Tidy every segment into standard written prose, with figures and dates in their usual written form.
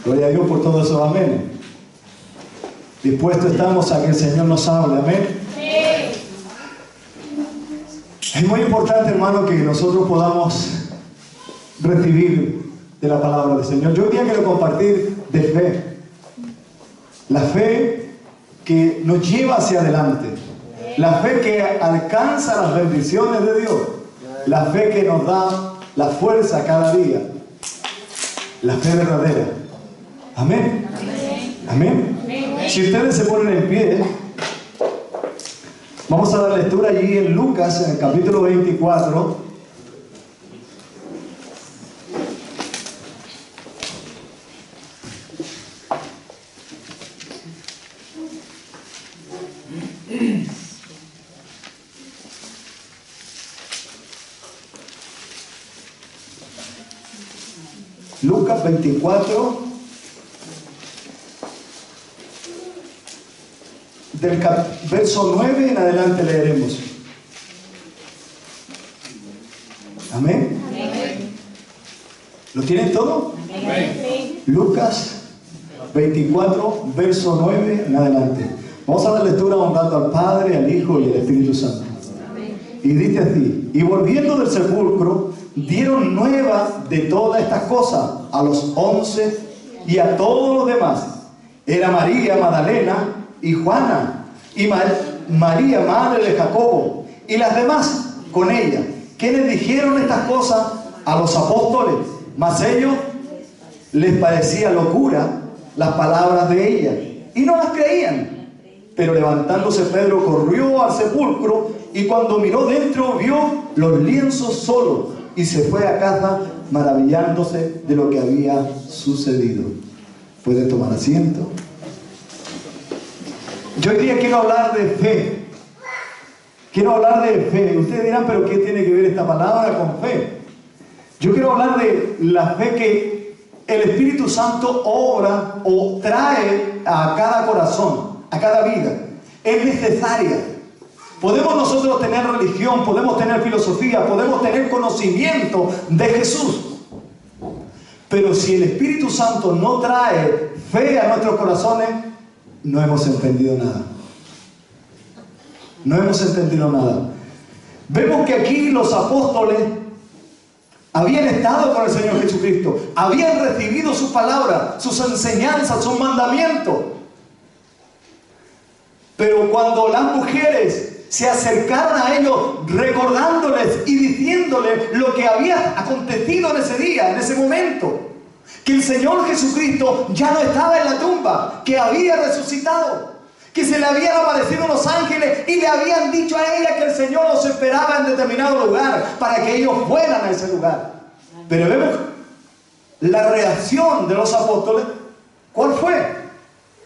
Gloria a Dios por todo eso, amén. Dispuestos estamos a que el Señor nos hable, amén. Sí. Es muy importante, hermano, que nosotros podamos recibir de la palabra del Señor. Yo hoy día quiero compartir de fe. La fe que nos lleva hacia adelante. La fe que alcanza las bendiciones de Dios. La fe que nos da la fuerza cada día. La fe verdadera. Amén. Amén. Amén. Si ustedes se ponen en pie, vamos a dar lectura allí en Lucas, en el capítulo 24. Lucas 24, del verso 9 en adelante leeremos. Amén. Amén. ¿Lo tienen todo? Amén. Lucas 24, verso 9 en adelante. Vamos a dar lectura honrando al Padre, al Hijo y al Espíritu Santo. Amén. Y dice así: y volviendo del sepulcro, dieron nueva de todas estas cosas a los 11 y a todos los demás. Era María Magdalena y Juana y María, madre de Jacobo, y las demás con ella, quienes dijeron estas cosas a los apóstoles, mas ellos les parecía locura las palabras de ella, y no las creían. Pero levantándose Pedro corrió al sepulcro, y cuando miró dentro vio los lienzos solos, y se fue a casa maravillándose de lo que había sucedido. ¿Pueden tomar asiento? Yo hoy día quiero hablar de fe. Quiero hablar de fe. Ustedes dirán, ¿pero qué tiene que ver esta palabra con fe? Yo quiero hablar de la fe que el Espíritu Santo obra o trae a cada corazón, a cada vida. Es necesaria. Podemos nosotros tener religión, podemos tener filosofía, podemos tener conocimiento de Jesús. Pero si el Espíritu Santo no trae fe a nuestros corazones, no hemos entendido nada. No hemos entendido nada. Vemos que aquí los apóstoles habían estado con el Señor Jesucristo, habían recibido su palabra, sus enseñanzas, sus mandamientos. Pero cuando las mujeres se acercaron a ellos recordándoles y diciéndoles lo que había acontecido en ese día, en ese momento, que el Señor Jesucristo ya no estaba en la tumba, que había resucitado, que se le habían aparecido unos ángeles y le habían dicho a ella que el Señor los esperaba en determinado lugar para que ellos fueran a ese lugar. Pero vemos la reacción de los apóstoles. ¿Cuál fue?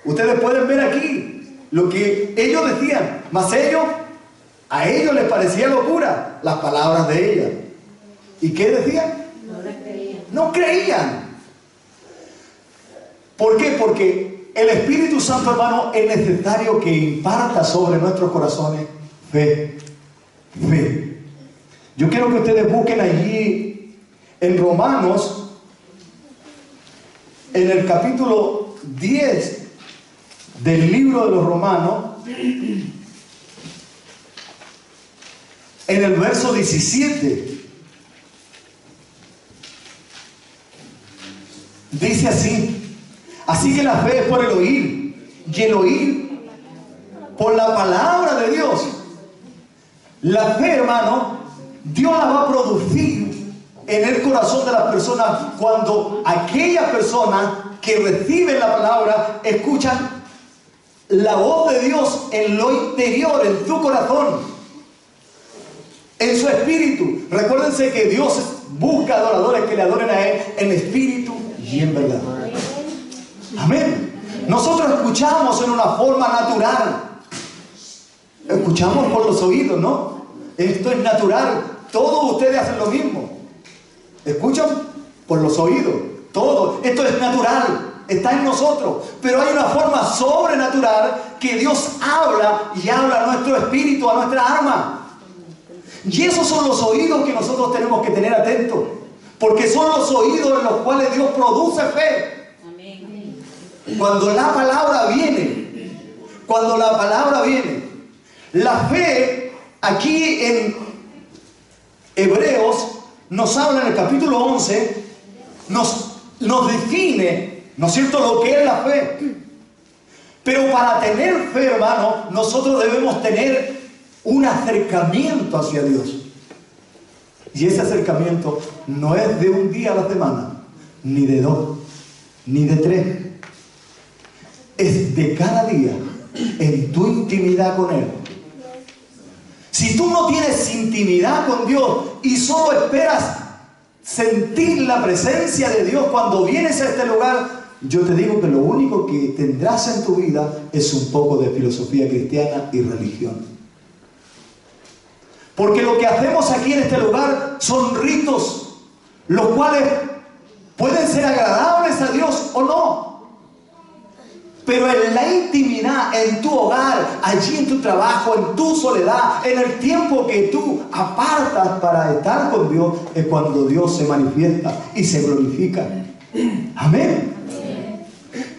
Ustedes pueden ver aquí lo que ellos decían, mas a ellos les parecía locura las palabras de ella. ¿Y qué decían? No les creían. No creían. ¿Por qué? Porque el Espíritu Santo, hermano, es necesario que imparta sobre nuestros corazones fe. Fe. Yo quiero que ustedes busquen allí en Romanos, en el capítulo 10 del libro de los Romanos, en el verso 17, dice así: así que la fe es por el oír, y el oír por la palabra de Dios. La fe, hermano, Dios la va a producir en el corazón de las personas cuando aquellas personas que reciben la palabra escuchan la voz de Dios en lo interior, en tu corazón, en su espíritu. Recuérdense que Dios busca adoradores que le adoren a Él en espíritu y en verdad. Amén. Nosotros escuchamos en una forma natural. Escuchamos por los oídos, ¿no? Esto es natural. Todos ustedes hacen lo mismo. Escuchan por los oídos. Todo. Esto es natural. Está en nosotros. Pero hay una forma sobrenatural que Dios habla y habla a nuestro espíritu, a nuestra alma. Y esos son los oídos que nosotros tenemos que tener atentos. Porque son los oídos en los cuales Dios produce fe. Amén. Cuando la palabra viene, la fe aquí en Hebreos nos habla en el capítulo 11, nos define, ¿no es cierto?, lo que es la fe. Pero para tener fe, hermano, nosotros debemos tener un acercamiento hacia Dios. Y ese acercamiento no es de un día a la semana, ni de 2, ni de 3. Es de cada día, en tu intimidad con Él. Si tú no tienes intimidad con Dios y solo esperas sentir la presencia de Dios cuando vienes a este lugar, yo te digo que lo único que tendrás en tu vida es un poco de filosofía cristiana y religión. Porque lo que hacemos aquí en este lugar son ritos, los cuales pueden ser agradables a Dios o no. Pero en la intimidad, en tu hogar, allí en tu trabajo, en tu soledad, en el tiempo que tú apartas para estar con Dios, es cuando Dios se manifiesta y se glorifica. Amén.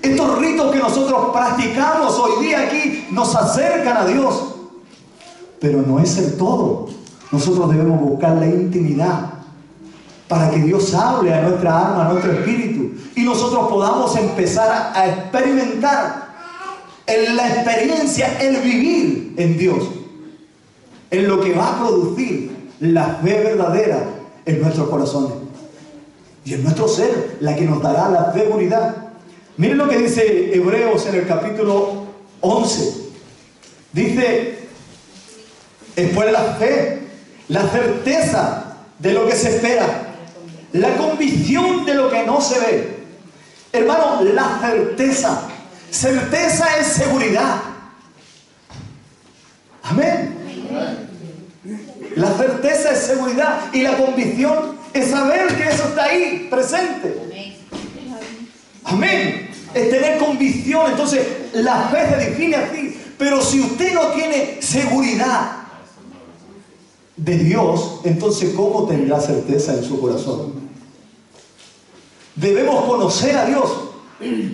Estos ritos que nosotros practicamos hoy día aquí nos acercan a Dios, pero no es el todo. Nosotros debemos buscar la intimidad para que Dios hable a nuestra alma, a nuestro espíritu, y nosotros podamos empezar a experimentar en la experiencia, el vivir en Dios, en lo que va a producir la fe verdadera en nuestros corazones y en nuestro ser, la que nos dará la seguridad. Miren lo que dice Hebreos en el capítulo 11. Dice, después la fe, la certeza de lo que se espera, la convicción de lo que no se ve. Hermano, la certeza. Certeza es seguridad. Amén. La certeza es seguridad y la convicción es saber que eso está ahí, presente. Amén. Es tener convicción. Entonces, la fe se define así. Pero si usted no tiene seguridad de Dios, entonces ¿cómo tendrá certeza en su corazón? Debemos conocer a Dios.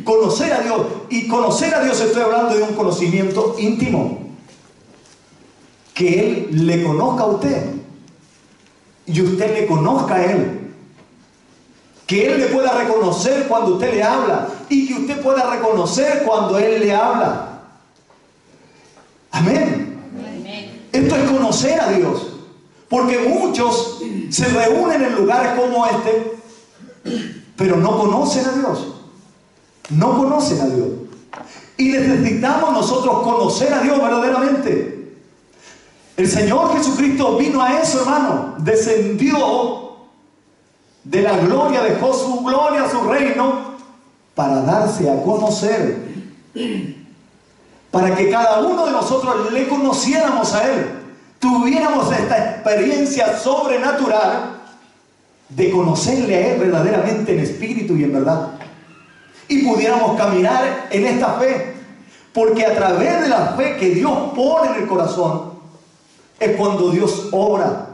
Conocer a Dios. Y conocer a Dios, estoy hablando de un conocimiento íntimo. Que Él le conozca a usted. Y usted le conozca a Él. Que Él le pueda reconocer cuando usted le habla. Y que usted pueda reconocer cuando Él le habla. Amén. Amén. Esto es conocer a Dios. Porque muchos se reúnen en lugares como este, pero no conocen a Dios. No conocen a Dios. Y necesitamos nosotros conocer a Dios verdaderamente. El Señor Jesucristo vino a eso, hermano. Descendió de la gloria, dejó su gloria, su reino, para darse a conocer. Para que cada uno de nosotros le conociéramos a Él. Tuviéramos esta experiencia sobrenatural de conocerle a Él verdaderamente en espíritu y en verdad. Y pudiéramos caminar en esta fe. Porque a través de la fe que Dios pone en el corazón, es cuando Dios obra.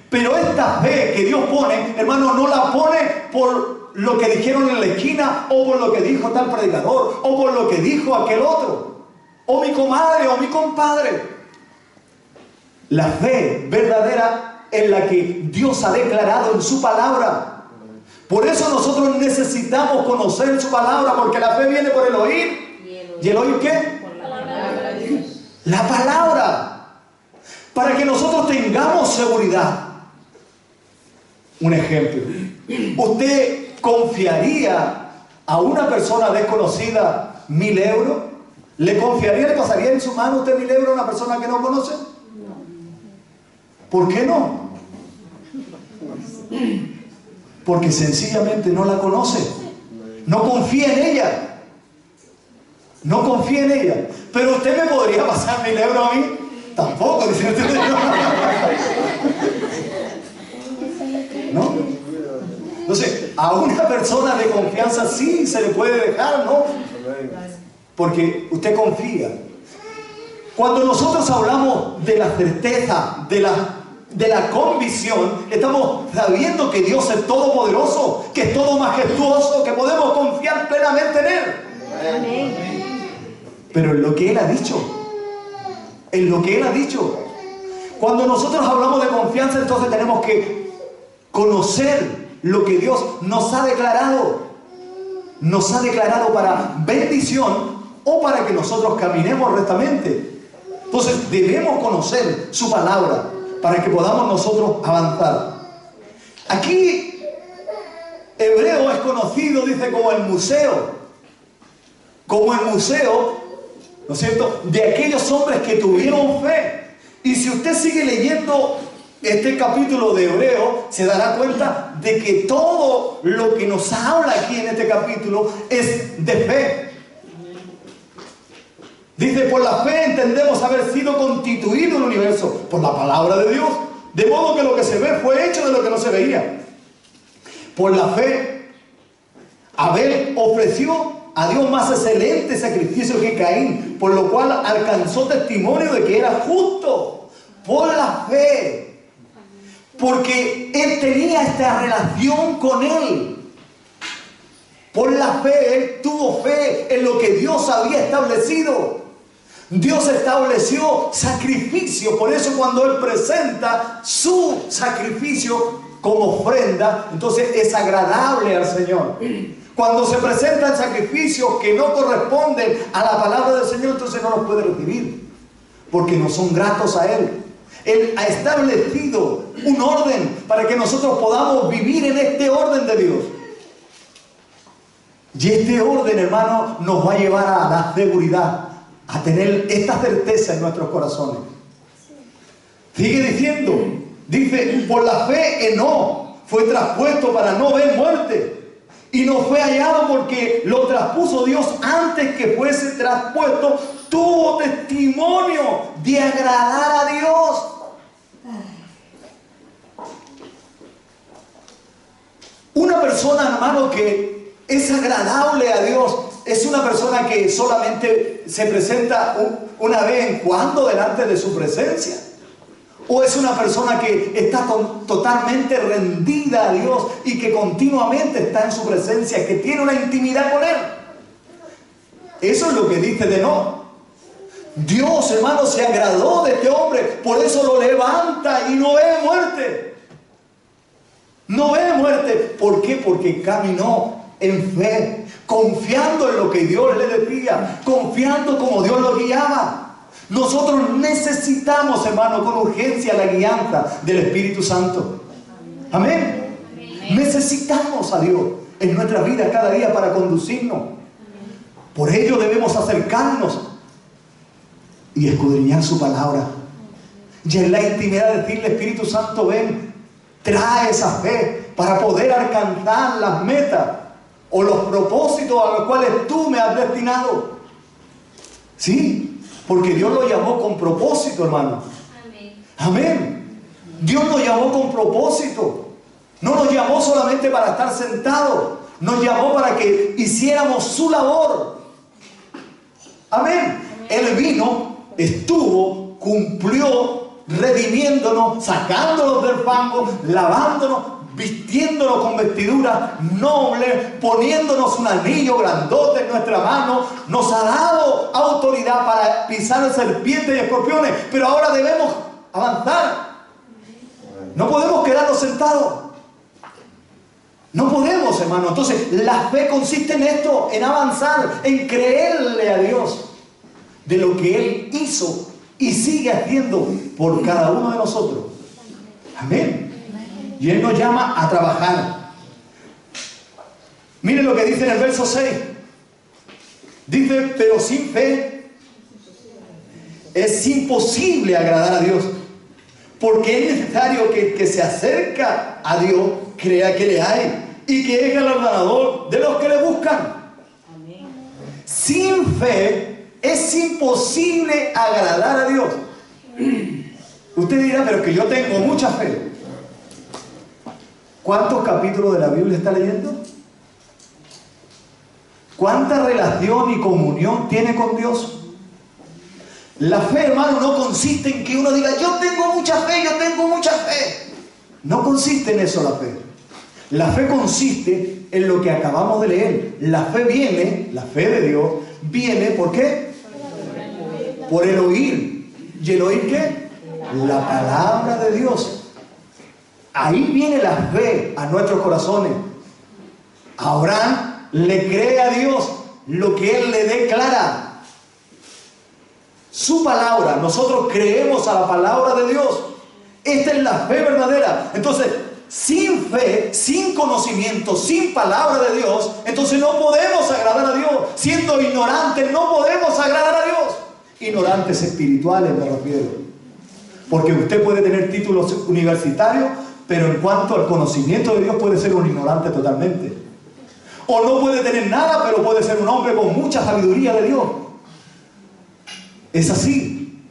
Pero esta fe que Dios pone, hermano, no la pone por lo que dijeron en la esquina, o por lo que dijo tal predicador, o por lo que dijo aquel otro, o mi comadre, o mi compadre. La fe verdadera es la que Dios ha declarado en su palabra. Por eso nosotros necesitamos conocer su palabra, porque la fe viene por el oír. ¿Y el oír qué? Por la palabra de Dios. La palabra. Para que nosotros tengamos seguridad. Un ejemplo. ¿Usted confiaría a una persona desconocida 1.000 euros? ¿Le confiaría, le pasaría en su mano usted 1.000 euros a una persona que no conoce? ¿Por qué no? Porque sencillamente no la conoce. No confía en ella. No confía en ella. Pero usted me podría pasar 1.000 euros a mí. Tampoco, dice usted. ¿No? Entonces, a una persona de confianza sí se le puede dejar, ¿no? Porque usted confía. Cuando nosotros hablamos de la certeza, de la convicción, estamos sabiendo que Dios es todopoderoso, que es todo majestuoso, que podemos confiar plenamente en Él. Pero en lo que Él ha dicho. En lo que Él ha dicho. Cuando nosotros hablamos de confianza, entonces tenemos que conocer lo que Dios nos ha declarado. Nos ha declarado para bendición o para que nosotros caminemos rectamente. Entonces debemos conocer su palabra para que podamos nosotros avanzar. Aquí Hebreo es conocido, dice, como el museo. Como el museo, ¿no es cierto?, de aquellos hombres que tuvieron fe. Y si usted sigue leyendo este capítulo de Hebreo, se dará cuenta de que todo lo que nos habla aquí en este capítulo es de fe. Dice, por la fe entendemos haber sido constituido el universo por la palabra de Dios, de modo que lo que se ve fue hecho de lo que no se veía. Por la fe, Abel ofreció a Dios más excelente sacrificio que Caín, por lo cual alcanzó testimonio de que era justo. Por la fe, porque él tenía esta relación con Él. Por la fe, él tuvo fe en lo que Dios había establecido. Dios estableció sacrificio, por eso cuando Él presenta su sacrificio como ofrenda, entonces es agradable al Señor. Cuando se presentan sacrificios que no corresponden a la palabra del Señor, entonces no los puede recibir, porque no son gratos a Él. Él ha establecido un orden para que nosotros podamos vivir en este orden de Dios. Y este orden, hermano, nos va a llevar a la seguridad, a tener esta certeza en nuestros corazones. Sigue diciendo, dice, por la fe Enoc fue traspuesto para no ver muerte. Y no fue hallado porque lo traspuso Dios antes que fuese traspuesto. Tuvo testimonio de agradar a Dios. Una persona, hermano, que es agradable a Dios, es una persona que solamente se presenta una vez en cuando delante de su presencia. O es una persona que está totalmente rendida a Dios y que continuamente está en su presencia, que tiene una intimidad con Él. Eso es lo que dice de no. Dios, hermano, se agradó de este hombre, por eso lo levanta y no ve muerte. No ve muerte. ¿Por qué? Porque caminó en fe, confiando en lo que Dios le decía, confiando como Dios lo guiaba. Nosotros necesitamos, hermano, con urgencia la guianza del Espíritu Santo. Amén. Necesitamos a Dios en nuestra vida cada día para conducirnos. Por ello debemos acercarnos y escudriñar su palabra. Y en la intimidad decirle, Espíritu Santo, ven, trae esa fe para poder alcanzar las metas o los propósitos a los cuales tú me has destinado. ¿Sí? Porque Dios lo llamó con propósito, hermano. Amén. Amén. Dios nos llamó con propósito. No nos llamó solamente para estar sentados. Nos llamó para que hiciéramos su labor. Amén. Él vino, estuvo, cumplió, redimiéndonos, sacándonos del fango, lavándonos, vistiéndonos con vestiduras nobles, poniéndonos un anillo grandote en nuestra mano. Nos ha dado autoridad para pisar serpientes y escorpiones, pero ahora debemos avanzar. No podemos quedarnos sentados. No podemos, hermano. Entonces, la fe consiste en esto, en avanzar, en creerle a Dios de lo que Él hizo y sigue haciendo por cada uno de nosotros. Amén. Y Él nos llama a trabajar. Miren lo que dice en el verso 6. Dice, pero sin fe es imposible agradar a Dios, porque es necesario que el que se acerca a Dios crea que le hay y que es galardonador de los que le buscan. Amén. Sin fe es imposible agradar a Dios. Usted dirá, pero que yo tengo mucha fe. ¿Cuántos capítulos de la Biblia está leyendo? ¿Cuánta relación y comunión tiene con Dios? La fe, hermano, no consiste en que uno diga, yo tengo mucha fe, yo tengo mucha fe. No consiste en eso la fe. La fe consiste en lo que acabamos de leer. La fe viene, la fe de Dios, viene, ¿por qué? Por el oír. ¿Y el oír qué? La palabra de Dios. Ahí viene la fe a nuestros corazones. Abraham le cree a Dios lo que Él le declara. Su palabra, nosotros creemos a la palabra de Dios. Esta es la fe verdadera. Entonces, sin fe, sin conocimiento, sin palabra de Dios, entonces no podemos agradar a Dios. Siendo ignorantes, no podemos agradar a Dios. Ignorantes espirituales me refiero. Porque usted puede tener títulos universitarios, pero en cuanto al conocimiento de Dios puede ser un ignorante totalmente. O no puede tener nada, pero puede ser un hombre con mucha sabiduría de Dios. Es así.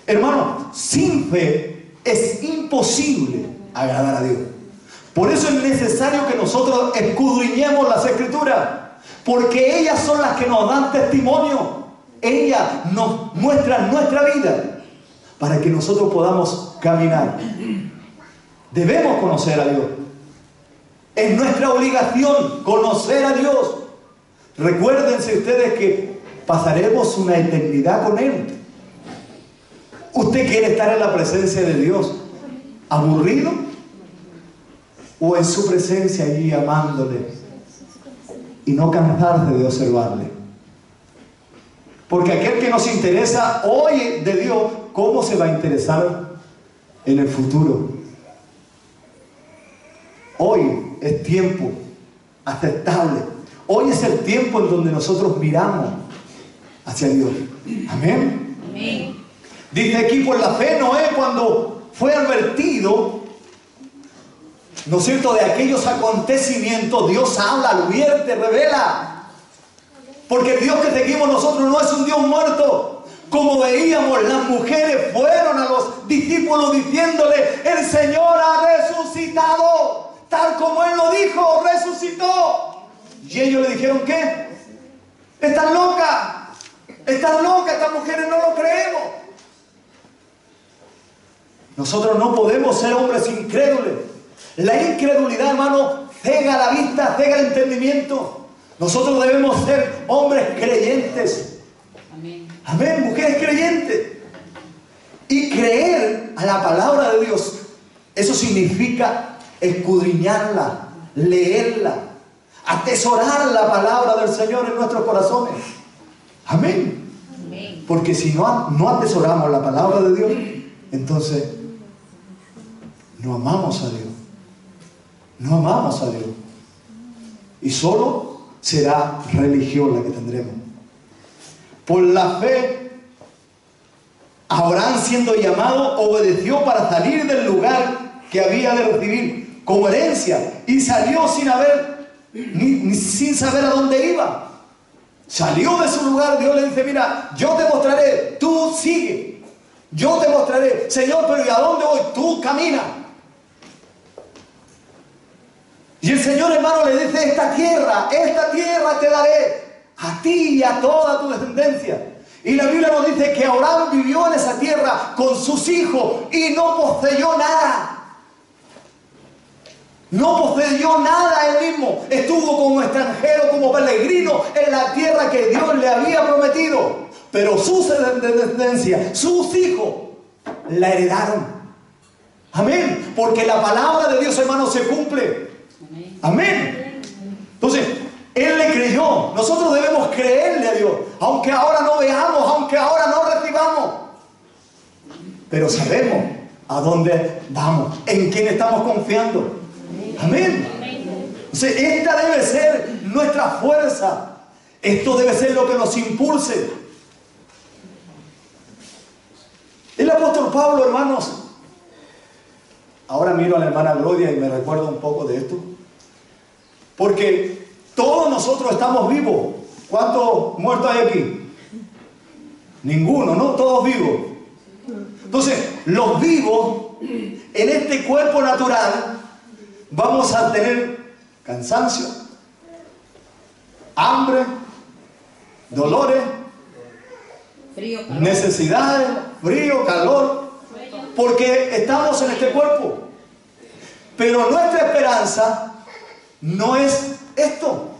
Hermano, sin fe es imposible agradar a Dios. Por eso es necesario que nosotros escudriñemos las Escrituras, porque ellas son las que nos dan testimonio. Ellas nos muestran nuestra vida para que nosotros podamos caminar. Debemos conocer a Dios. Es nuestra obligación conocer a Dios. Recuérdense ustedes que pasaremos una eternidad con Él. ¿Usted quiere estar en la presencia de Dios aburrido? ¿O en su presencia allí amándole y no cansarse de observarle? Porque aquel que nos interesa hoy de Dios, ¿cómo se va a interesar en el futuro? Hoy es tiempo aceptable. Hoy es el tiempo en donde nosotros miramos hacia Dios. Amén. Amén. Dice aquí, por la fe Noé, cuando fue advertido, ¿no es cierto?, de aquellos acontecimientos, Dios habla, advierte, revela. Porque el Dios que seguimos nosotros no es un Dios muerto. Como veíamos, las mujeres fueron a los discípulos diciéndole: el Señor ha resucitado, tal como Él lo dijo, resucitó. Y ellos le dijeron: ¿qué? Están locas, estas mujeres no lo creemos. Nosotros no podemos ser hombres incrédulos. La incredulidad, hermano, cega la vista, cega el entendimiento. Nosotros debemos ser hombres creyentes. Amén. Amén, mujeres creyentes. Y creer a la palabra de Dios, eso significa escudriñarla, leerla, atesorar la palabra del Señor en nuestros corazones. Amén. Amén. Porque si no atesoramos la palabra de Dios, entonces no amamos a Dios. No amamos a Dios. Y solo será religión la que tendremos. Por la fe, Abraham, siendo llamado, obedeció para salir del lugar que había de recibir como herencia, y salió sin saber a dónde iba. Salió de su lugar. Dios le dice: mira, yo te mostraré, tú sigue, yo te mostraré. Señor, pero ¿y a dónde voy? Tú camina. Y el Señor, hermano, le dice: esta tierra te daré a ti y a toda tu descendencia. Y la Biblia nos dice que Abraham vivió en esa tierra con sus hijos y no poseyó nada. No poseyó nada él mismo. Estuvo como extranjero, como peregrino en la tierra que Dios le había prometido. Pero su descendencia, sus hijos, la heredaron. Amén. Porque la palabra de Dios, hermano, se cumple. Amén. Entonces, Él le creyó. Nosotros debemos creerle a Dios, aunque ahora no veamos, aunque ahora no recibamos. Pero sabemos a dónde vamos, en quién estamos confiando. Amén. Entonces, esta debe ser nuestra fuerza. Esto debe ser lo que nos impulse. El apóstol Pablo, hermanos, ahora miro a la hermana Gloria y me recuerdo un poco de esto. Porque todos nosotros estamos vivos. ¿Cuántos muertos hay aquí? Ninguno, ¿no? Todos vivos. Entonces, los vivos, en este cuerpo natural, vamos a tener cansancio, hambre, dolores, Frío, calor. necesidades, frío, calor, porque estamos en este cuerpo. Pero nuestra esperanza no es esto.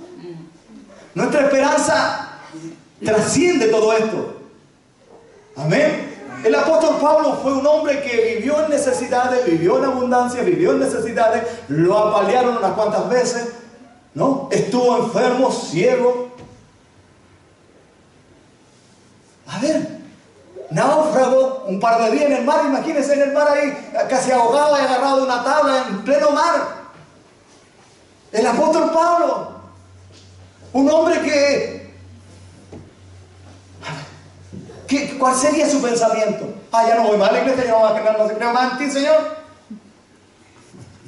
Nuestra esperanza trasciende todo esto. Amén. El apóstol Pablo fue un hombre que vivió en necesidades, vivió en abundancia, vivió en necesidades, lo apalearon unas cuantas veces, ¿no? Estuvo enfermo, ciego. A ver, náufrago un par de días en el mar, imagínense en el mar ahí, casi ahogado y agarrado de una tabla en pleno mar. El apóstol Pablo, un hombre ¿cuál sería su pensamiento? Ya no voy más a la iglesia, ya no se creo más en ti, Señor.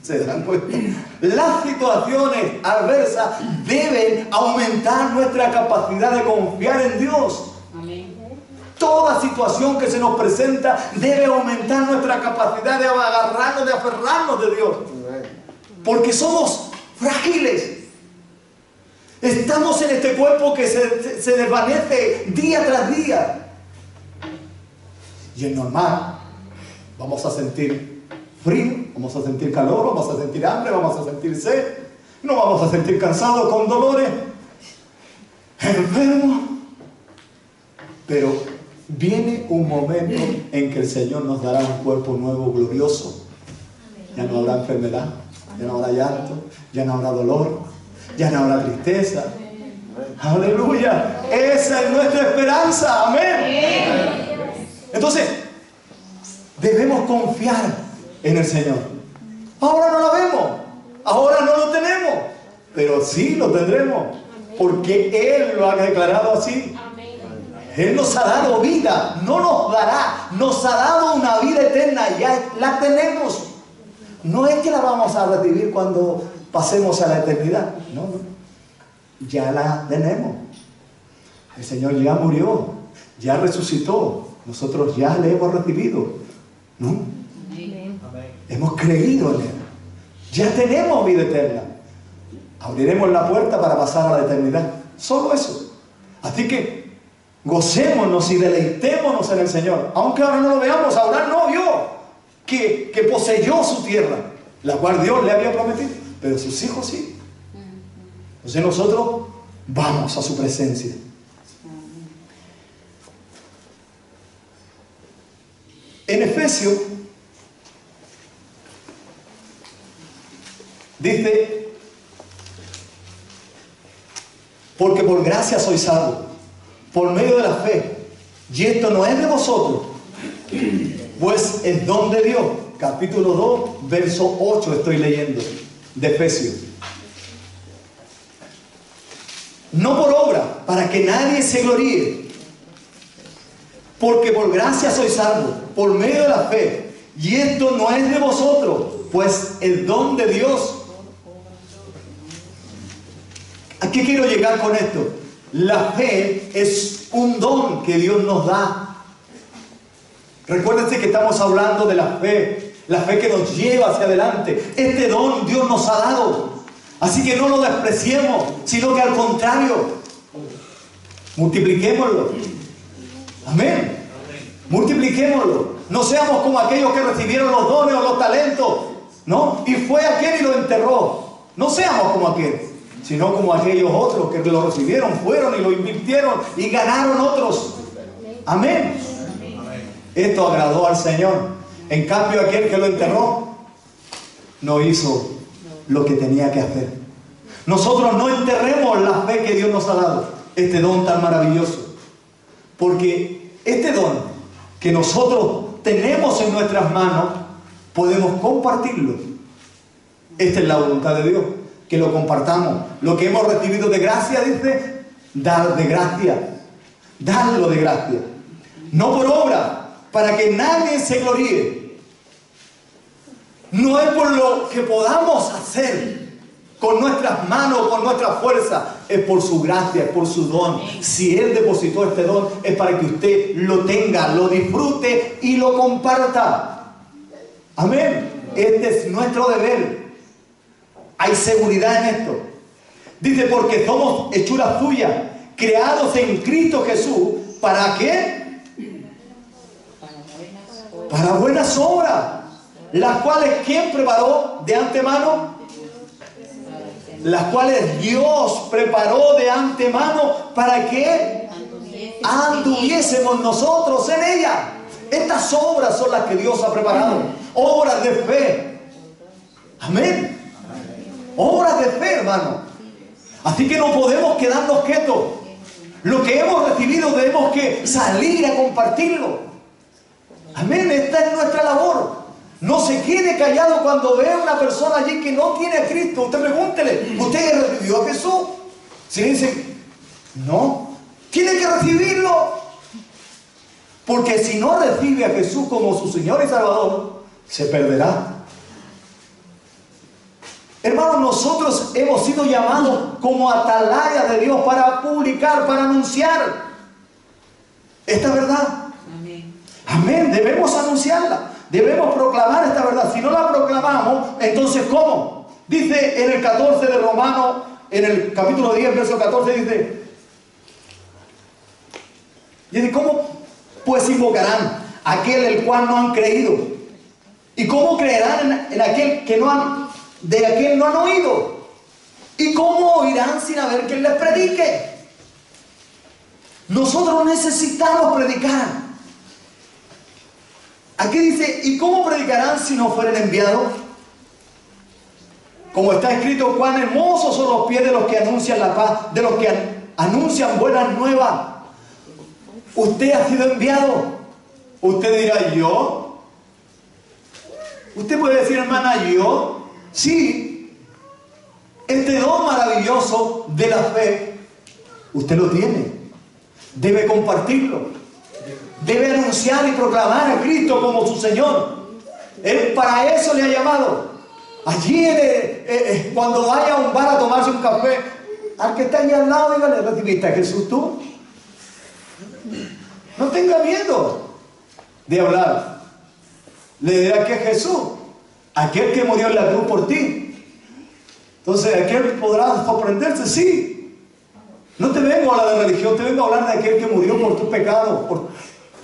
¿Se dan cuenta? Las situaciones adversas deben aumentar nuestra capacidad de confiar en Dios. Amén. Toda situación que se nos presenta debe aumentar nuestra capacidad de agarrarnos, de aferrarnos de Dios. Porque somos frágiles. Estamos en este cuerpo que se desvanece día tras día. Y es normal, vamos a sentir frío, vamos a sentir calor, vamos a sentir hambre, vamos a sentir sed, no vamos a sentir cansados con dolores, enfermos. Pero viene un momento en que el Señor nos dará un cuerpo nuevo, glorioso. Ya no habrá enfermedad, ya no habrá llanto, ya no habrá dolor, ya no habrá tristeza. Aleluya, esa es nuestra esperanza, amén. Entonces, debemos confiar en el Señor. Ahora no lo vemos, ahora no lo tenemos, pero sí lo tendremos, porque Él lo ha declarado así. Él nos ha dado vida, no nos dará, nos ha dado una vida eterna, ya la tenemos. No es que la vamos a recibir cuando pasemos a la eternidad, no, ya la tenemos. El Señor ya murió, ya resucitó. Nosotros ya le hemos recibido, ¿no? Amén. Hemos creído en Él. Ya tenemos vida eterna. Abriremos la puerta para pasar a la eternidad. Solo eso. Así que gocémonos y deleitémonos en el Señor. Aunque ahora no lo veamos, Abraham no vio que poseyó su tierra, la cual Dios le había prometido. Pero sus hijos sí. Entonces nosotros vamos a su presencia. En Efesios dice, porque por gracia sois salvos, por medio de la fe, y esto no es de vosotros, pues es don de Dios. Capítulo 2, verso 8 estoy leyendo, de Efesios. No por obra, para que nadie se gloríe, porque por gracia sois salvos, por medio de la fe. Y esto no es de vosotros, pues el don de Dios. ¿A qué quiero llegar con esto? La fe es un don que Dios nos da. Recuérdense que estamos hablando de la fe que nos lleva hacia adelante. Este don Dios nos ha dado. Así que no lo despreciemos, sino que al contrario, multipliquémoslo. Amén. Multipliquémoslo. No seamos como aquellos que recibieron los dones o los talentos, ¿no? Y fue aquel y lo enterró. No seamos como aquel, sino como aquellos otros que lo recibieron, fueron y lo invirtieron y ganaron otros. Amén. Esto agradó al Señor. En cambio, aquel que lo enterró no hizo lo que tenía que hacer. Nosotros no enterremos la fe que Dios nos ha dado, este don tan maravilloso, porque este don que nosotros tenemos en nuestras manos podemos compartirlo. Esta es la voluntad de Dios, que lo compartamos. Lo que hemos recibido de gracia, dice, dar de gracia, darlo de gracia, no por obra, para que nadie se gloríe. No es por lo que podamos hacer con nuestras manos, con nuestra fuerza, es por su gracia, es por su don. Si Él depositó este don, es para que usted lo tenga, lo disfrute y lo comparta. Amén. Este es nuestro deber. Hay seguridad en esto. Dice, porque somos hechuras suyas, creados en Cristo Jesús. ¿Para qué? Para buenas obras, las cuales ¿quién preparó de antemano? las cuales Dios preparó de antemano para que anduviésemos nosotros en ellas. Estas obras son las que Dios ha preparado, obras de fe. Amén. Obras de fe, hermano. Así que no podemos quedarnos quietos. Lo que hemos recibido debemos que salir a compartirlo. Amén. Esta es nuestra labor. No se quede callado cuando ve a una persona allí que no tiene a Cristo. Usted pregúntele, ¿usted recibió a Jesús? Si le dice, no, tiene que recibirlo. Porque si no recibe a Jesús como su Señor y Salvador, se perderá. Hermanos, nosotros hemos sido llamados como atalayas de Dios para publicar, para anunciar esta verdad. Amén. Amén. Debemos anunciarla. Debemos proclamar esta verdad. Si no la proclamamos, entonces ¿cómo? Dice en el 14 de Romanos, en el capítulo 10, verso 14, dice, ¿cómo pues invocarán a aquel el cual no han creído? ¿Y cómo creerán en aquel que no han, de aquel no han oído? ¿Y cómo oirán sin haber quien les predique? Nosotros necesitamos predicar. Aquí dice, ¿y cómo predicarán si no fueren enviados? Como está escrito, cuán hermosos son los pies de los que anuncian la paz, de los que anuncian buenas nuevas. Usted ha sido enviado. Usted dirá, ¿yo? Usted puede decir, hermana, ¿yo? Sí. Este don maravilloso de la fe, usted lo tiene. Debe compartirlo. Debe anunciar y proclamar a Cristo como su Señor. Él para eso le ha llamado. Allí, cuando vaya a un bar a tomarse un café, al que está allí al lado, dígale, ¿recibiste a Jesús tú? No tenga miedo de hablar. Le dirá que es Jesús, aquel que murió en la cruz por ti. Entonces, aquel podrá sorprenderse, sí. No te vengo a hablar de religión, te vengo a hablar de aquel que murió por tus pecados,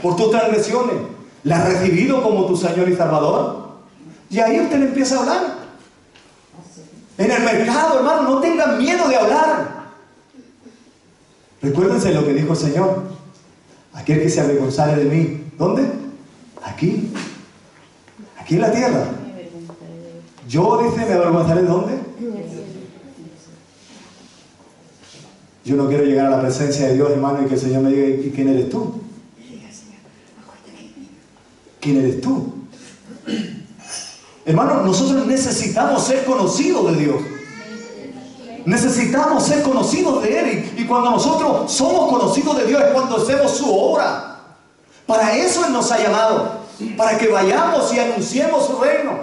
por tus transgresiones. ¿La has recibido como tu Señor y Salvador? Y ahí usted le empieza a hablar. En el mercado, hermano, no tengan miedo de hablar. Recuérdense lo que dijo el Señor. Aquel que se avergonzare de mí. ¿Dónde? Aquí. Aquí en la tierra. Yo, dice, me avergonzaré de ¿dónde? Yo no quiero llegar a la presencia de Dios, hermano, y que el Señor me diga, ¿y quién eres tú? ¿Quién eres tú? Hermano, nosotros necesitamos ser conocidos de Dios. Necesitamos ser conocidos de Él. Y cuando nosotros somos conocidos de Dios es cuando hacemos su obra. Para eso Él nos ha llamado. Para que vayamos y anunciemos su reino.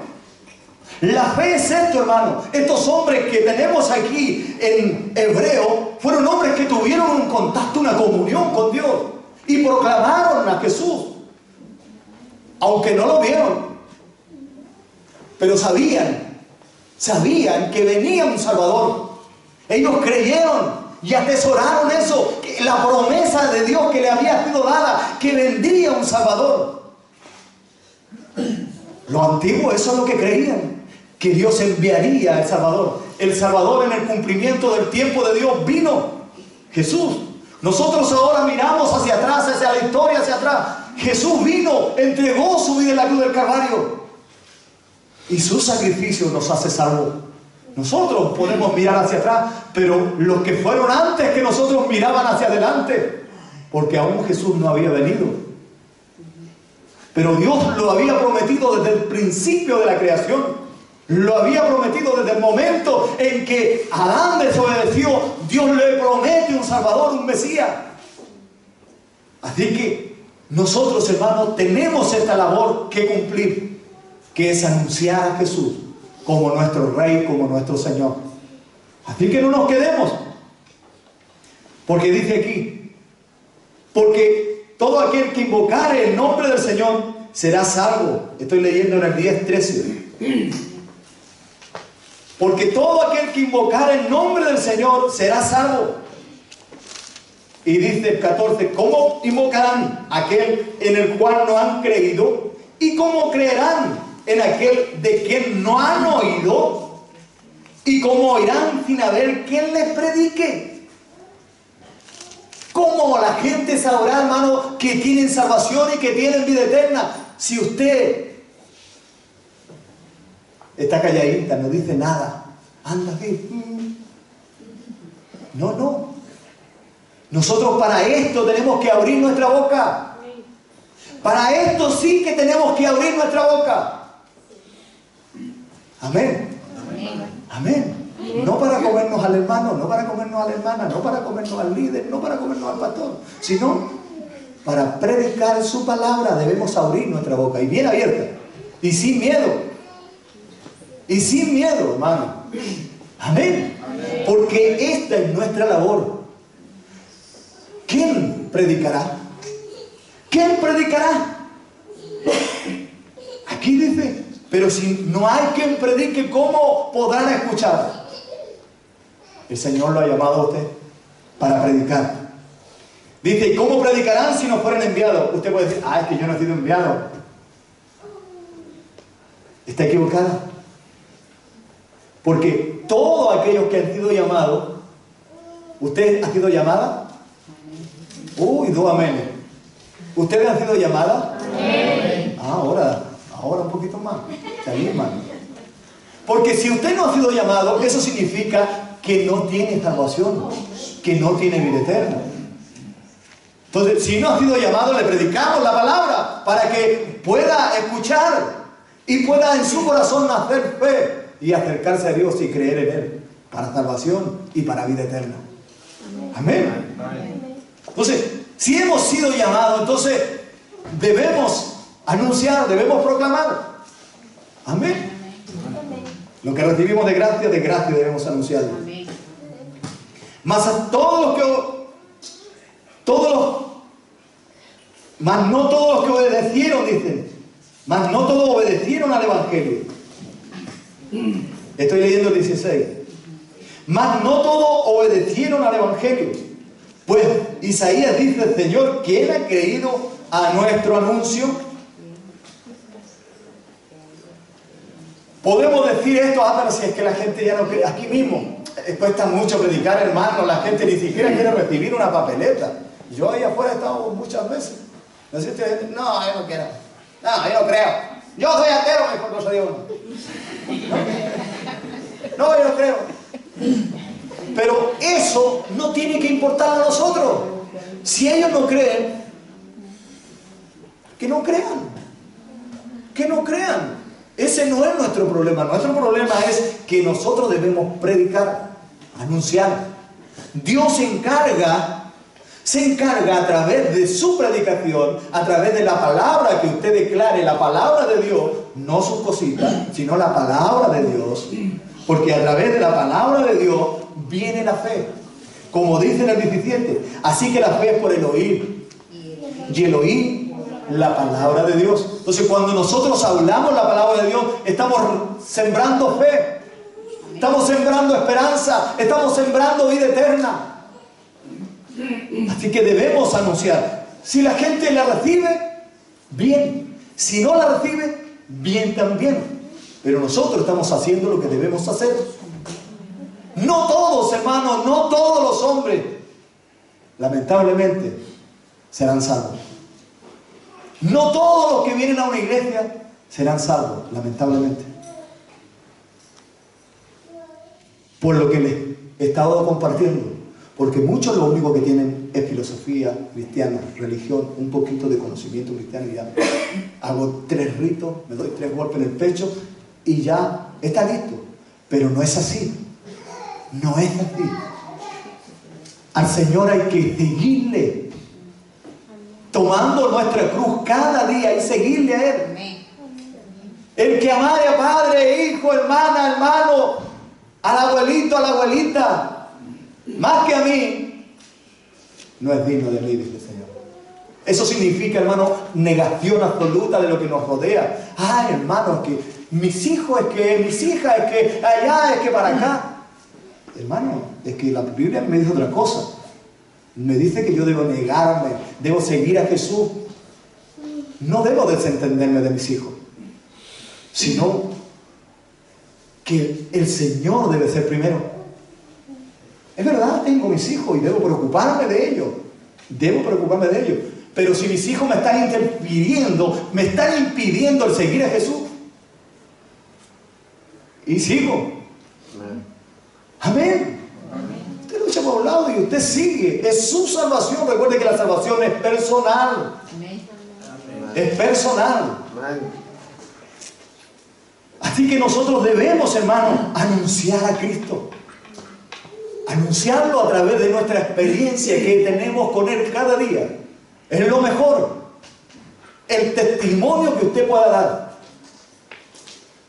La fe es esto, hermano. Estos hombres que tenemos aquí en hebreo fueron hombres que tuvieron un contacto, una comunión con Dios. Y proclamaron a Jesús. Aunque no lo vieron. Pero sabían que venía un Salvador. Ellos creyeron y atesoraron eso, la promesa de Dios que le había sido dada, que vendría un Salvador. Los antiguos eso es lo que creían, que Dios enviaría al Salvador. El Salvador en el cumplimiento del tiempo de Dios vino, Jesús. Nosotros ahora miramos hacia atrás, hacia la historia, hacia atrás. Jesús vino, entregó su vida en la cruz del Calvario. Y su sacrificio nos hace salvos. Nosotros podemos mirar hacia atrás, pero los que fueron antes que nosotros miraban hacia adelante, porque aún Jesús no había venido. Pero Dios lo había prometido desde el principio de la creación. Lo había prometido desde el momento en que Adán desobedeció. Dios le promete un Salvador, un Mesías. Así que nosotros, hermanos, tenemos esta labor que cumplir, que es anunciar a Jesús como nuestro Rey, como nuestro Señor. Así que no nos quedemos. Porque dice aquí, porque todo aquel que invocare el nombre del Señor será salvo. Estoy leyendo en el 10:13. Porque todo aquel que invocare el nombre del Señor será salvo. Y dice el 14, ¿cómo invocarán aquel en el cual no han creído? ¿Y cómo creerán en aquel de quien no han oído? ¿Y cómo oirán sin haber quien les predique? ¿Cómo la gente sabrá, hermano, que tienen salvación y que tienen vida eterna? Si usted está calladita, no dice nada, anda aquí. No. Nosotros para esto tenemos que abrir nuestra boca. Para esto sí que tenemos que abrir nuestra boca. Amén. Amén. No para comernos al hermano, no para comernos a la hermana, no para comernos al líder, no para comernos al pastor, sino para predicar su palabra debemos abrir nuestra boca, y bien abierta, y sin miedo. Y sin miedo, hermano. Amén. Porque esta es nuestra labor. ¿Quién predicará? ¿Quién predicará? Aquí dice, pero si no hay quien predique, ¿cómo podrán escuchar? El Señor lo ha llamado a usted para predicar. Dice, ¿cómo predicarán si no fueran enviados? Usted puede decir, es que yo no he sido enviado. Está equivocada. Porque todos aquellos que han sido llamados, ¿usted ha sido llamada? Uy, dos amenes. ¿Ustedes han sido llamadas? Amén. Ahora un poquito más. Se animan. Porque si usted no ha sido llamado, eso significa que no tiene salvación, que no tiene vida eterna. Entonces, si no ha sido llamado, le predicamos la palabra para que pueda escuchar y pueda en su corazón nacer fe y acercarse a Dios y creer en Él para salvación y para vida eterna. Amén. Entonces, si hemos sido llamados, entonces debemos anunciar, debemos proclamar. Amén. Lo que recibimos de gracia debemos anunciarlo. Mas a mas no todos los que obedecieron, dicen, mas no todos obedecieron al Evangelio. Estoy leyendo el 16. Mas no todos obedecieron al Evangelio. Pues Isaías dice, el Señor, ¿quién ha creído a nuestro anuncio? Podemos decir esto, pero si es que la gente ya no cree. Aquí mismo cuesta mucho predicar, hermano. La gente ni siquiera quiere recibir una papeleta. Yo ahí afuera he estado muchas veces. No, yo no quiero. No, yo no creo. Yo soy ateo, mejor cosa de uno. No, yo no creo. Pero eso no tiene que importar a nosotros. Si ellos no creen, que no crean. Que no crean. Ese no es nuestro problema. Nuestro problema es que nosotros debemos predicar, anunciar. Dios se encarga a través de su predicación, a través de la palabra que usted declare, la palabra de Dios, no sus cositas, sino la palabra de Dios. Porque a través de la palabra de Dios viene la fe. Como dice en el 17, así que la fe es por el oír. Y el oír la palabra de Dios. Entonces, cuando nosotros hablamos la palabra de Dios, estamos sembrando fe, estamos sembrando esperanza, estamos sembrando vida eterna. Así que debemos anunciar. Si la gente la recibe, bien. Si no la recibe, bien también. Pero nosotros estamos haciendo lo que debemos hacer. No todos, hermanos, no todos los hombres, lamentablemente, serán salvos. No todos los que vienen a una iglesia serán salvos, lamentablemente. Por lo que les he estado compartiendo. Porque muchos lo único que tienen es filosofía cristiana, religión, un poquito de conocimiento cristiano y ya. Hago 3 ritos, me doy 3 golpes en el pecho y ya está listo. Pero no es así. No es así. Al Señor hay que seguirle. Tomando nuestra cruz cada día y seguirle a Él. El que amare a padre, hijo, hermana, hermano, al abuelito, a la abuelita, más que a mí, no es digno de mí, dice el Señor. Eso significa, hermano, negación absoluta de lo que nos rodea. Hermano, es que mis hijos, es que mis hijas, es que allá, es que para acá. Hermano, es que la Biblia me dice otra cosa. Me dice que yo debo negarme, debo seguir a Jesús. No debo desentenderme de mis hijos, sino que el Señor debe ser primero. Es verdad, tengo mis hijos y debo preocuparme de ellos. Debo preocuparme de ellos. Pero si mis hijos me están interfiriendo, me están impidiendo el seguir a Jesús, y sigo. Amén. Usted lo echa por un lado y usted sigue. Es su salvación. Recuerde que la salvación es personal. Es personal. Así que nosotros debemos, hermanos, anunciar a Cristo. Anunciarlo a través de nuestra experiencia que tenemos con Él cada día. Es lo mejor. El testimonio que usted pueda dar.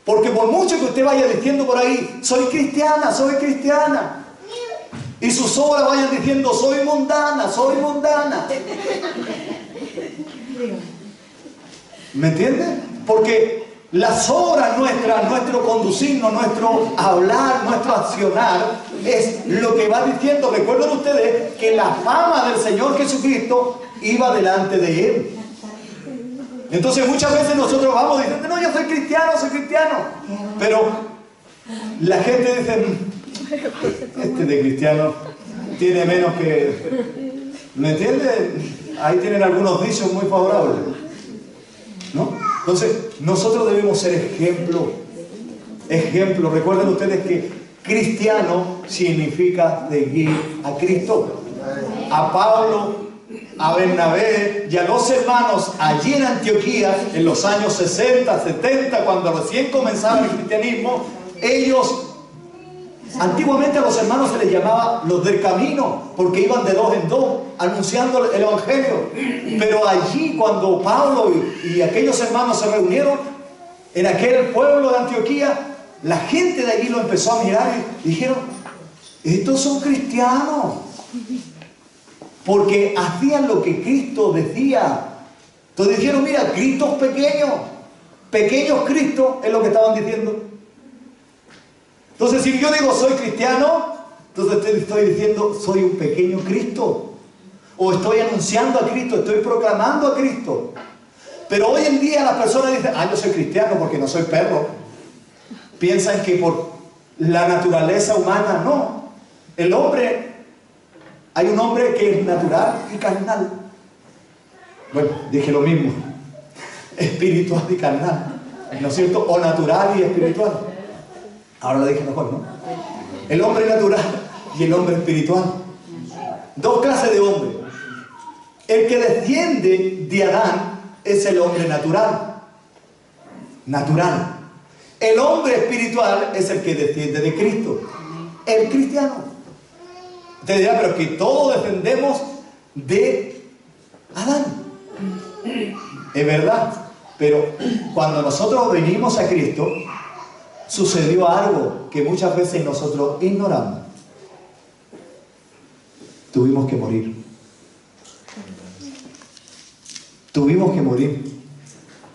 Porque por mucho que usted vaya diciendo por ahí, soy cristiana, soy cristiana, y sus obras vayan diciendo, soy mundana, soy mundana. ¿Me entiende? Porque las obras nuestras, nuestro conducirnos, nuestro hablar, nuestro accionar, es lo que va diciendo. Recuerden ustedes que la fama del Señor Jesucristo iba delante de Él. Entonces muchas veces nosotros vamos diciendo, no, yo soy cristiano, pero la gente dice, este de cristiano tiene menos que... ¿Me entienden? Ahí tienen algunos dichos muy favorables, ¿no? Entonces nosotros debemos ser ejemplo. Recuerden ustedes que cristiano significa seguir a Cristo. A Pablo, a Bernabé y a los hermanos allí en Antioquía en los años 60, 70, cuando recién comenzaba el cristianismo, ellos, antiguamente a los hermanos se les llamaba los del camino, porque iban de dos en dos anunciando el evangelio. Pero allí cuando Pablo y aquellos hermanos se reunieron en aquel pueblo de Antioquía, la gente de allí lo empezó a mirar y dijeron, estos son cristianos, porque hacían lo que Cristo decía. Entonces dijeron, mira, Cristo es pequeños Cristo, es lo que estaban diciendo. Entonces si yo digo soy cristiano, entonces estoy diciendo soy un pequeño Cristo, o estoy anunciando a Cristo, estoy proclamando a Cristo. Pero hoy en día las personas dicen, yo soy cristiano porque no soy perro. Piensan que por la naturaleza humana, no. El hombre, hay un hombre que es natural y carnal. Bueno, dije lo mismo. Espiritual y carnal, ¿no es cierto? O natural y espiritual. Ahora lo dije mejor, ¿no? El hombre natural y el hombre espiritual. Dos clases de hombre. El que desciende de Adán es el hombre natural. El hombre espiritual es el que desciende de Cristo. El cristiano. Usted dirá, pero que todos descendemos de Adán. Es verdad. Pero cuando nosotros venimos a Cristo, sucedió algo que muchas veces nosotros ignoramos. Tuvimos que morir.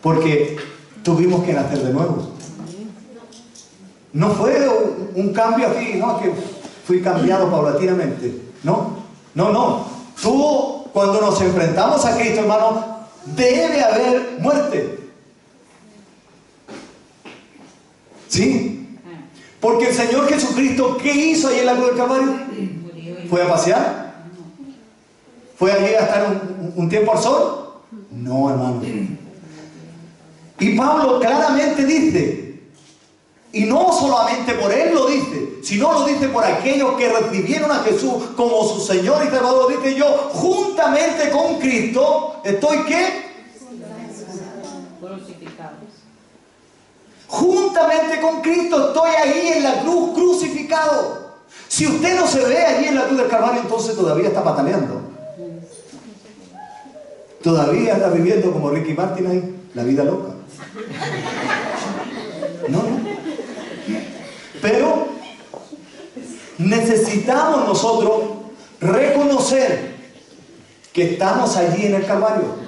Porque tuvimos que nacer de nuevo. No fue un cambio así, ¿no? Que fui cambiado paulatinamente. No. Tú, cuando nos enfrentamos a Cristo, hermano, debe haber muerte. ¿Sí? Porque el Señor Jesucristo, ¿qué hizo ahí en la cruz del Calvario? ¿Fue a pasear? ¿Fue allí a estar un tiempo al sol? No, hermano. Y Pablo claramente dice, y no solamente por él lo dice, sino lo dice por aquellos que recibieron a Jesús como su Señor y Salvador. Dice, yo juntamente con Cristo estoy ¿qué? Crucificados. Juntamente con Cristo estoy ahí en la cruz crucificado. Si usted no se ve allí en la cruz del Calvario, entonces todavía está pataleando. Todavía está viviendo como Ricky Martin ahí, la vida loca. No. Pero necesitamos nosotros reconocer que estamos allí en el Calvario.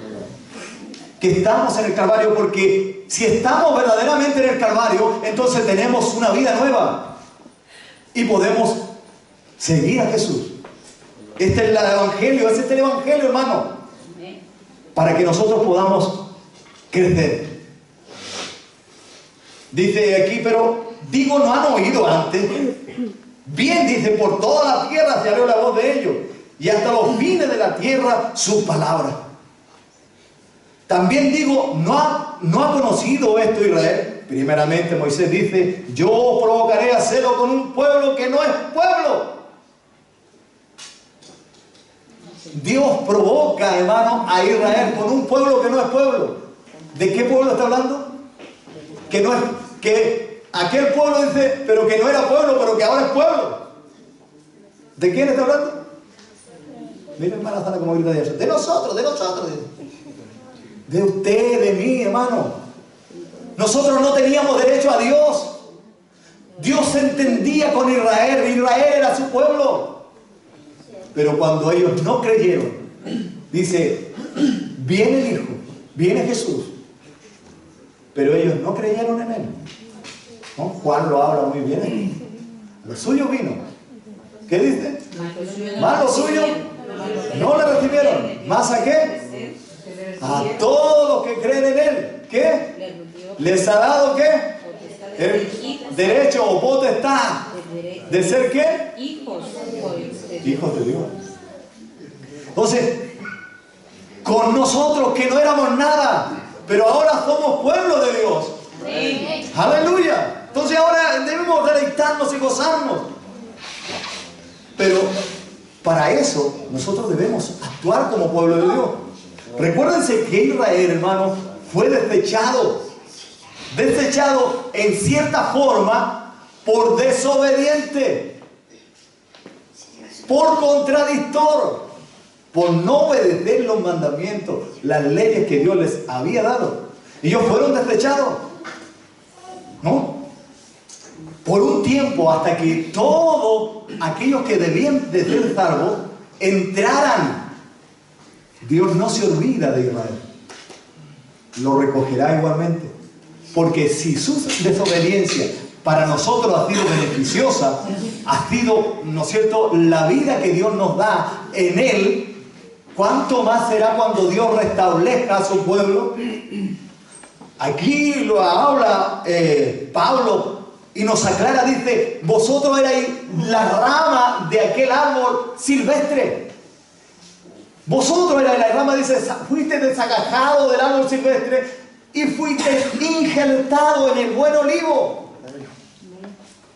Porque si estamos verdaderamente en el Calvario, entonces tenemos una vida nueva y podemos seguir a Jesús. Este es el Evangelio, ese es el Evangelio, hermano, para que nosotros podamos crecer. Dice aquí, pero digo, no han oído antes. Bien, dice, por toda la tierra se abrió la voz de ellos, y hasta los fines de la tierra su palabra. También digo, no ha conocido esto Israel. Primeramente Moisés dice, yo os provocaré a celo con un pueblo que no es pueblo. Dios provoca, hermano, a Israel con un pueblo que no es pueblo. ¿De qué pueblo está hablando? Que aquel pueblo dice, pero que no era pueblo, pero que ahora es pueblo. ¿De quién está hablando? Mira, hermana Sara, como grita de eso. De nosotros, de usted, de mí, hermano. Nosotros no teníamos derecho a Dios. Dios se entendía con Israel. Israel era su pueblo. Pero cuando ellos no creyeron, dice, viene el Hijo, viene Jesús. Pero ellos no creyeron en Él. ¿No? Juan lo habla muy bien. Lo suyo vino. ¿Qué dice? Más lo suyo no le recibieron. ¿Más a qué? A todos los que creen en Él. ¿Qué? ¿Les ha dado qué? El derecho o potestad de ser ¿qué? Hijos de Dios. Entonces, con nosotros que no éramos nada, pero ahora somos pueblo de Dios. Amén. Aleluya. Entonces ahora debemos deleitarnos y gozarnos. Pero para eso nosotros debemos actuar como pueblo de Dios. Recuérdense que Israel, hermano, fue desechado en cierta forma por desobediente, por contradictor, por no obedecer los mandamientos, las leyes que Dios les había dado. Ellos fueron desechados, ¿no? Por un tiempo, hasta que todos aquellos que debían de ser salvos entraran. Dios no se olvida de Israel. Lo recogerá igualmente. Porque si su desobediencia para nosotros ha sido beneficiosa, ha sido, ¿no es cierto?, la vida que Dios nos da en Él, ¿cuánto más será cuando Dios restablezca a su pueblo? Aquí lo habla Pablo y nos aclara, dice, vosotros erais la rama de aquel árbol silvestre. Vosotros erais la rama, dice, fuiste desagajado del árbol silvestre y fuiste injertado en el buen olivo.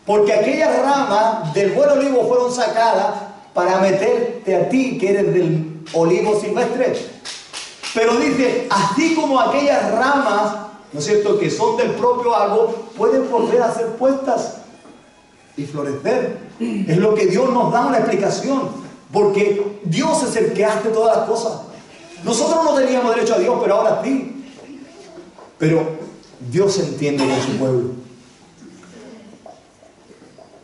Porque aquellas ramas del buen olivo fueron sacadas para meterte a ti, que eres del olivo silvestre. Pero dice, así como aquellas ramas, ¿no es cierto?, que son del propio árbol, pueden volver a ser puestas y florecer. Es lo que Dios nos da una explicación. Porque Dios es el que hace todas las cosas. Nosotros no teníamos derecho a Dios, pero ahora sí. Pero Dios se entiende con su pueblo.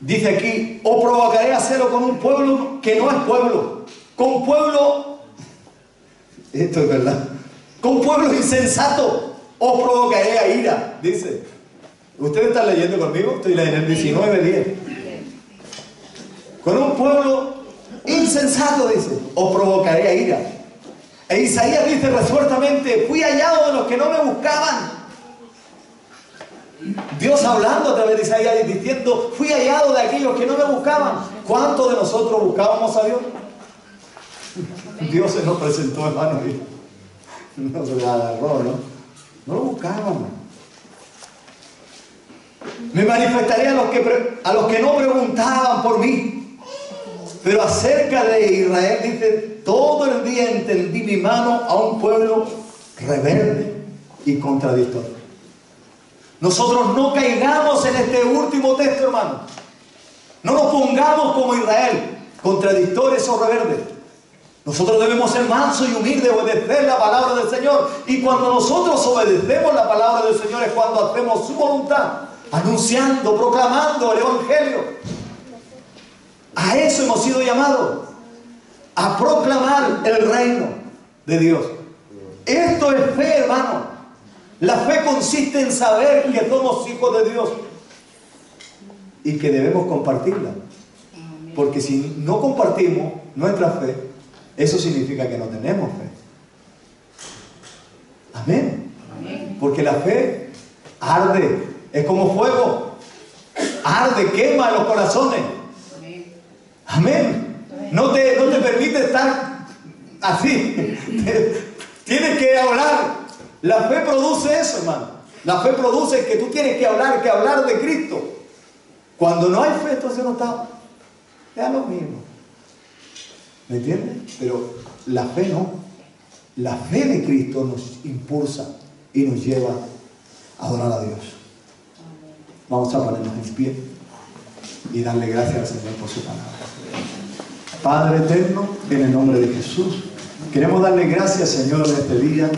Dice aquí, os provocaré a hacerlo con un pueblo que no es pueblo. Con pueblo, esto es verdad, con pueblo insensato, os provocaré a ira, dice. ¿Ustedes están leyendo conmigo? Estoy leyendo el 19:10. Con un pueblo insensato, dice, os provocaré a ira. E Isaías dice resueltamente, fui hallado de los que no me buscaban. Dios hablando a través de Isaías diciendo, fui hallado de aquellos que no me buscaban. ¿Cuántos de nosotros buscábamos a Dios? Dios se nos presentó, hermano, y no se le agarró, ¿no? No lo buscaban. Me manifestaré a los que no preguntaban por mí. Pero acerca de Israel dice, todo el día entendí mi mano a un pueblo rebelde y contradictorio. Nosotros no caigamos en este último texto, hermano. No nos pongamos como Israel, contradictores o rebeldes. Nosotros debemos ser mansos y humildes, obedecer la palabra del Señor. Y cuando nosotros obedecemos la palabra del Señor es cuando hacemos su voluntad, anunciando, proclamando el Evangelio. A eso hemos sido llamados, a proclamar el reino de Dios. Esto es fe, hermano. La fe consiste en saber que somos hijos de Dios y que debemos compartirla. Porque si no compartimos nuestra fe, eso significa que no tenemos fe. Amén. Porque la fe arde, es como fuego. arde, quema los corazones. Amén. Amén. No te permite estar así. Tienes que hablar. La fe produce eso, hermano. La fe produce que tú tienes que hablar de Cristo. Cuando no hay fe, entonces no está. Es lo mismo. ¿Me entiendes? Pero la fe no. La fe de Cristo nos impulsa y nos lleva a adorar a Dios. Vamos a ponernos en pie y darle gracias al Señor por su palabra. Padre eterno, en el nombre de Jesús, queremos darle gracias, Señor, en este día.